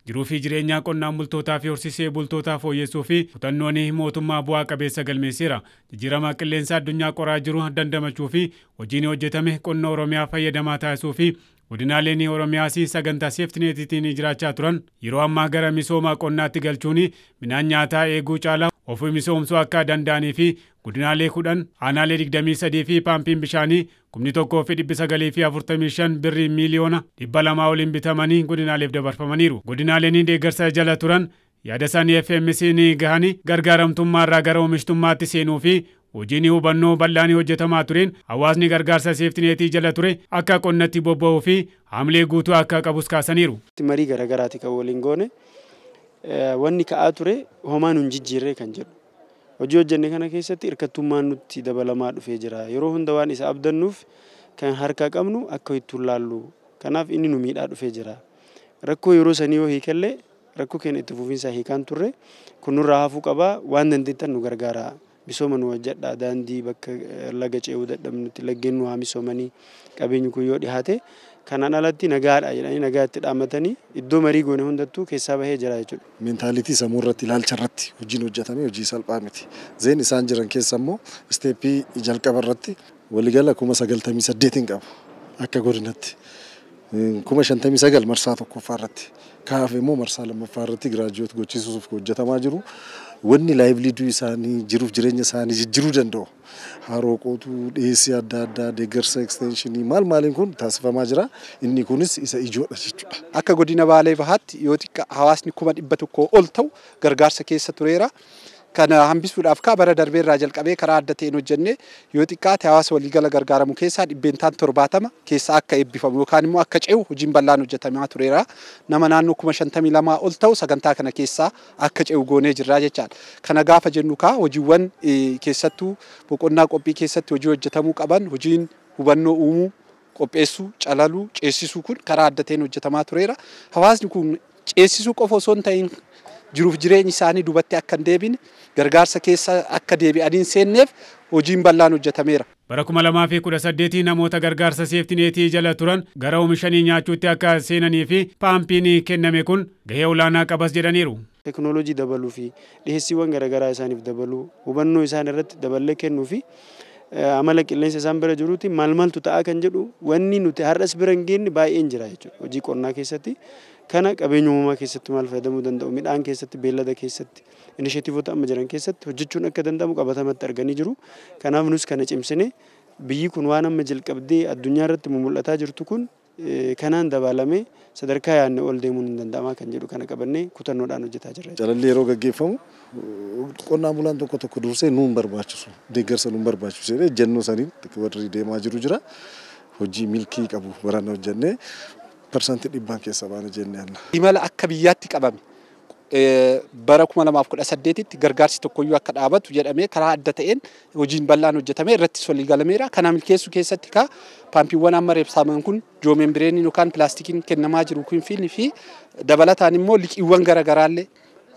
jiruu fi jireenya qonnaan bultootaa fi horsiisee bultootaa fooyyessuu fi kutannoon mootummaa bu'aa qabeessa galmeessiira. Jijjiirama qilleensa addunyaa qoraa jiru dandamachuu fi hojiin hojjetame qonna Oromiyaa fayyadamaa taasisuu fi godinaaleen Oromiyaas sagantaa seeftineetiitiin jiraachaa turan yeroo ammaa gara misooma qonnaatti galchuun midhaan nyaataa eeguu caalaa ofii misoomsuu akka danda'anii fi godinaalee 10 aanaalee 23 fi paampiin bishaanii 1,945 birrii miiliyoona 200 oliin bitamanii godinaaleef dabarfamaniiru. Godinaaleen deeggarsa jala turan yaada isaanii FMC'n gahanii gargaaramtummaarraa gara oomishtummaatti seenuu fi hojiin hubannoo bal'aanii hojjetamaa tureen hawaasni gargaarsa seeftineetii jala ture akka qonnatti bobba'uu fi haamilee guutuu akka qabus kaasaniiru. Marii garagaraati kan waliin goone wanni ka'aa ture homaan hin jijjiirree kan jedhu. Hojii hojjenne kana keessatti hirkattummaan nutti dabalamaa dhufee jira. Yeroo hunda waan isa abdannuuf kan harka qabnu akka itti laallu. Kanaaf inni nu miidhaa dhufee jira. Rakkoo yeroo sanii yoo hiikallee rakkoo keenya itti fufiinsa hiikaan turre kun nurraa hafuu qaba waan dandeettan nu gargaara. Misooma nu hojjedha daandii bakka laga ce'uu dadhabnutti laggeen nu haa misoomanii qabeenyi kun yoo dhihaate kanaan alatti nagaadha jedhanii nagaatti dhaammatanii iddoo marii goone hundattuu keessaa bahee jira jechuudha. Meentaalitii sammuu irratti ilaalcha irratti hojiin hojjetame hojii salphaa miti. Zeen isaan jiran keessa immoo isteeppii jalqaba irratti waligala 98 qabu akka godinatti 59 marsaa tokkoffaa irratti kaafe immoo marsaa lammaffaa irratti giraajuweet gochiisuuf hojjetamaa jiru. Wanni laayivliiduu isaanii jiruuf jireenya isaanii jijjiiruu danda'u. Haroo qootuu dhiyeessii adda addaa deeggarsa ekstenshinii maaliin kun taasifamaa jira. Inni kunis isa ijoodha jechuudha. Akka godina Baalee Bahaatti yoo xiqqaa hawaasni 100 ol ta'u gargaarsa keessa tureera. Kana hambisuudhaaf bara darbeerraa jalqabee karaa adda ta'een hojjenne yoo xiqqaate hawaasa waliigala gargaaramu keessaa 70 keessaa akka eebbifamu yookaan immoo akka ce'u hojiin bal'aan hojjetamaa tureera. Nama naannoo 52 ol ta'u sagantaa kana keessaa akka ce'u goonee jirra jechaadha. Kana gaafa jennu hojiiwwan keessattuu boqonnaa qophii keessatti hojii hojjetamuu qaban hojiin hubannoo uumuu qopheessuu calaluu ceesisuu kun karaa adda ta'een hojjetamaa tureera. Hawaasni kun ceesisuu qofa osoo hin ta'in jiruuf jireenyi isaanii dubatti akka hin deebine gargaarsa keessa akka deebi'aniin seenneef hojiin bal'aan hojjetameera. Bara 2018 namoota gargaarsa seeftineetii jala turan gara oomishanii nyaachuutti akka seenanii fi paampiin kenname kun gahee olaanaa qabas jedhaniiru. Teknooloojii dabaluu fi dhiheessiiwwan garagaraa isaaniif dabaluu hubannoo isaan irratti daballee kennuu fi amala qilleensa isaan bira jiruuti maaltu ta'a kan jedhu wanni nuti har'as bira hin geenye baay'een jira jechuudha. Hojii qonnaa keessatti kana qabeenya uumamaa keessatti maal fayyadamuu danda'u midhaan keessatti beellada keessatti inisheetiivota amma jiran keessatti hojjechuun akka danda'amu qabatamatti arganii jiru. Kanaaf nus kana cimsine biyyi kun waan amma jalqabdee addunyaa irratti mul'ataa jirtu kun kanaan dabalamee sadarkaa yaadne ol deemuun hin danda'ama kan jedhu kana qabannee kutannoodhaan hojjetaa jirra. Calalli yeroo gaggeeffamu qonnaan bulaan tokko dursee nuun barbaachisu deeggarsa nuun barbaachisu jennuu saniin warri deemaa jiru jira. Hojii milkii qabu waraana hojjennee persantii 100 keessa baana jennee alla. Imala akka biyyaatti qabame bara 2018tti gargaarsi tokkoyyuu akka dhaabatu jedhamee karaa adda ta'een hojiin bal'aan hojjetamee irrattis walii galameera. Kana milkeessuu keessatti paampiiwwan amma reebsaman kun joomembireeniin yookaan pilaastikiin kennamaa jiru kun fi dabalataan immoo liqiiwwan garagaraallee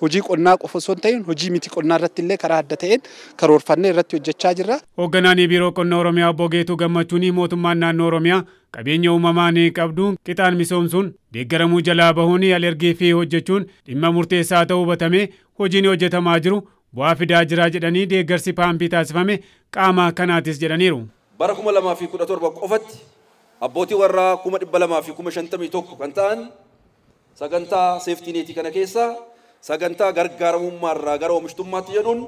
hojii qonnaa qofa osoo hin ta'in hojii miti qonnaa irratti illee karaa adda ta'een karoorfannee irratti hojjechaa jirra. Hoogganaan biiroo qonna Oromiyaa Obbo Geetuu Gammachuun mootummaan naannoo Oromiyaa qabeenya uumamaa qabdu qixaan misoomsuun deeggaramuu jalaa bahuun alergii fi hojjechuun dhimma murteessaa ta'uu hubatamee hojiin hojjetamaa jiru bu'aa fidaa jira jedhanii deeggarsi paampii taasifame qaama kanaatis jedhaniiru. Bara 2017 qofatti abbootii warraa 251 kan ta'an sagantaa seeftineetii kana keessa sagantaa gargaaramummaarraa gara oomishtummaatti jedhuun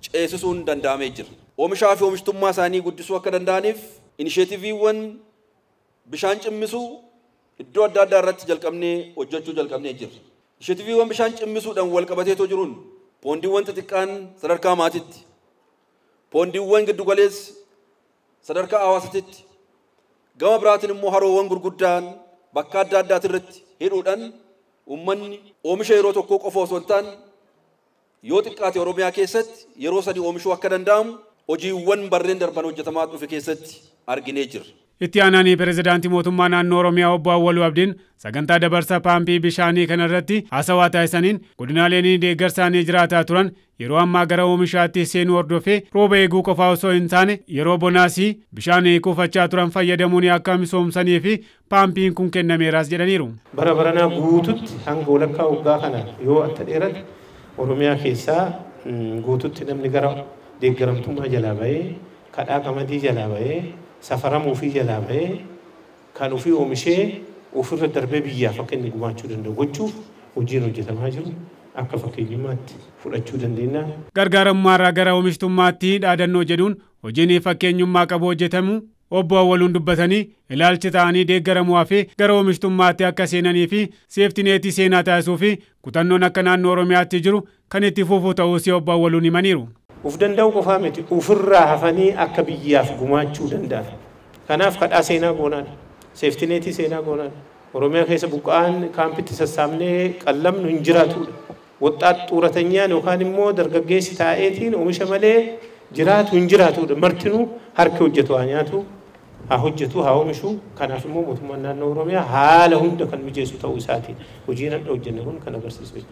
ceesisuun danda'amee jira. Oomishaa fi oomishtummaa isaanii guddisuu akka danda'aniif inisheetiiviiwwan bishaan cimmisuu iddoo adda addaa irratti hojjechuu jalqabnee jirra. Inisheetiiviiwwan bishaan cimmisuudhaan wal qabateetoo jiruun poondiiwwan xixiqqaan sadarkaa maatiitti, poondiiwwan giddugaleessi sadarkaa hawaasatti, gama biraatiin immoo haroowwan gurguddaan bakka adda addaati irratti hidhuudhaan uummanni oomisha yeroo tokko qofa osoo hin taane yoo xiqqaate Oromiyaa keessatti yeroo sadii oomishuu akka danda'amu hojiiwwan barreen darban hojjetamaa dhufe keessatti arginee jirra. Itti aananii pirezidaantii mootummaa naannoo Oromiyaa obbo Awwaluu Abdiin sagantaa dabarsa paampii bishaanii kanarratti haasawaa taasisaniin godinaaleen deeggarsaanii jiraataa turan yeroo ammaa gara oomishaatti seenuu hordofee rooba eeguu qofa osoo hin taane yeroo bonaasii bishaan kuufachaa turan fayyadamuun akka misoomsanii fi paampiin kun kennameeraas jedhaniiru. Bara baranaa guututti hanga walakkaa waggaa kana yoo atta dheerate Oromiyaa keessaa guututti namni gara deeggaramtummaa jalaa bahee kadhaa qamadii jalaa bahee safaramuu fi jalaa bahee kan ofii oomishee ofirra darbee biyyaaf akka inni gumaachuu danda'u gochuuf hojiin hojjetamaa jiru akka fakkeenyummaatti fudhachuu dandeenya. Gargaaramummaarraa gara oomishtummaatti dhaadannoo jedhuun hojiin fakkeenyummaa qabu hojjetamu obbo Awwaluun dubbatanii ilaalchi ta'anii deeggaramuu fi gara oomishtummaatti akka seenanii fi seeftineetii seenaa taasisuu fi kutannoon akka naannoo Oromiyaatti jiru kan itti fufuu ta'uus obbo Awwaluun himaniiru. Uf danda'u qofaa miti ofirraa hafanii akka biyyaaf gumaachuu danda'an. Kanaaf kadhaa seenaa goonaan seeftineetii seenaa goonaan Oromiyaa keessa buqqa'aan kaampitti sassaabnee qallamnu hin jiraatudha. Waxxaat xuuratanyaan yookaan immoo dargaggeessi taa'eetiin oomisha malee jiraatu hin jiraatudha. Martinuu harki hojjetu haa nyaatu haa hojjetu haa oomishu. Kanaaf immoo mootummaan naannoo Oromiyaa haala hunda kan mijeessu ta'uu isaatiin hojiin adda hojjenne kun kan agarsiisu.